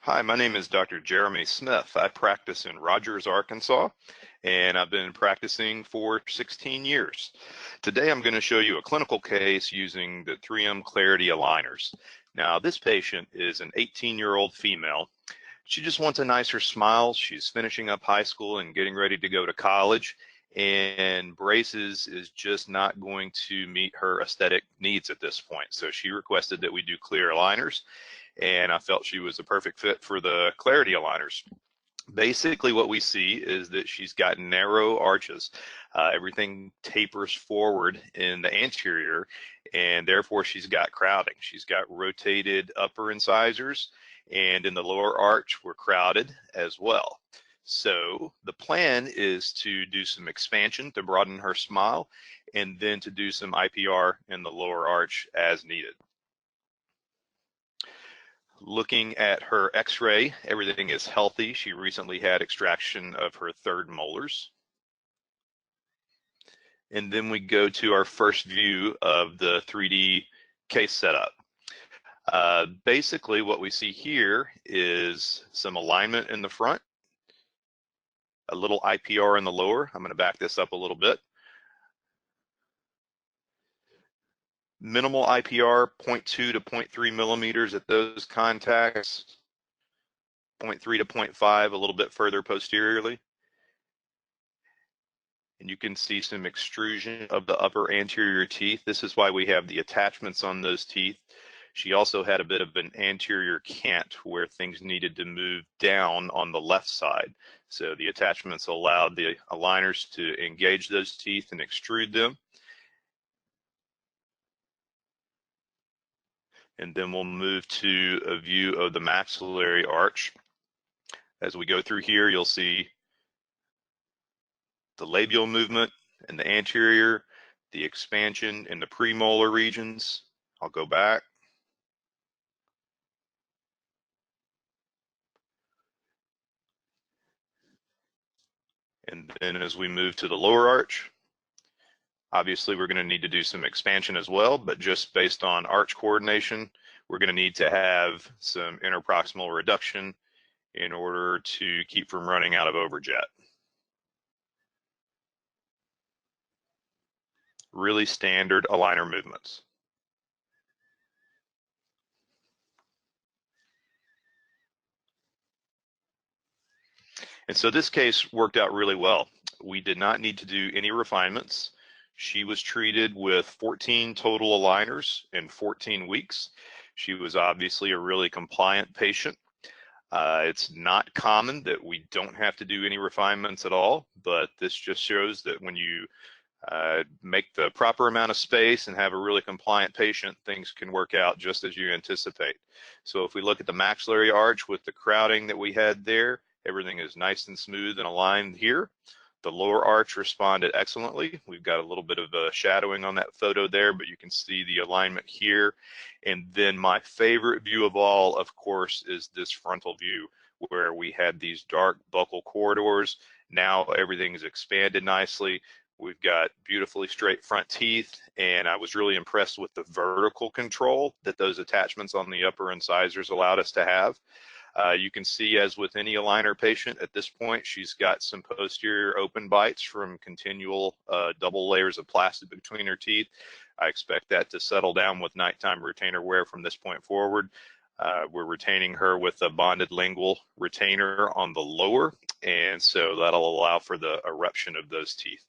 Hi, my name is Dr. Jeremy Smith. I practice in Rogers, Arkansas, and I've been practicing for 16 years. Today I'm going to show you a clinical case using the 3M Clarity aligners. Now, this patient is an 18-year-old female. She just wants a nicer smile. She's finishing up high school and getting ready to go to college, and braces is just not going to meet her aesthetic needs at this point. So she requested that we do clear aligners, and I felt she was a perfect fit for the Clarity aligners. Basically, what we see is that she's got narrow arches. Everything tapers forward in the anterior, and therefore she's got crowding. She's got rotated upper incisors, and in the lower arch, we're crowded as well. So the plan is to do some expansion to broaden her smile, and then to do some IPR in the lower arch as needed. Looking at her X-ray, everything is healthy. She recently had extraction of her third molars. And then we go to our first view of the 3D case setup. Basically, what we see here is some alignment in the front, a little IPR in the lower. I'm going to back this up a little bit. Minimal IPR, 0.2 to 0.3 millimeters at those contacts, 0.3 to 0.5 a little bit further posteriorly. And you can see some extrusion of the upper anterior teeth. This is why we have the attachments on those teeth. She also had a bit of an anterior cant where things needed to move down on the left side. So the attachments allowed the aligners to engage those teeth and extrude them. And then we'll move to a view of the maxillary arch. As we go through here, you'll see the labial movement in the anterior, the expansion in the premolar regions. I'll go back. And then as we move to the lower arch, obviously we're going to need to do some expansion as well, but just based on arch coordination, we're going to need to have some interproximal reduction in order to keep from running out of overjet. Really standard aligner movements. And so this case worked out really well. We did not need to do any refinements. She was treated with 14 total aligners in 14 weeks. She was obviously a really compliant patient. It's not common that we don't have to do any refinements at all, but this just shows that when you make the proper amount of space and have a really compliant patient, things can work out just as you anticipate. So if we look at the maxillary arch with the crowding that we had there, everything is nice and smooth and aligned here. The lower arch responded excellently. We've got a little bit of shadowing on that photo there, but you can see the alignment here. And then my favorite view of all, of course, is this frontal view where we had these dark buccal corridors. Now everything is expanded nicely. We've got beautifully straight front teeth, and I was really impressed with the vertical control that those attachments on the upper incisors allowed us to have. You can see, as with any aligner patient at this point, she's got some posterior open bites from continual double layers of plastic between her teeth. I expect that to settle down with nighttime retainer wear from this point forward. We're retaining her with a bonded lingual retainer on the lower, and so that'll allow for the eruption of those teeth.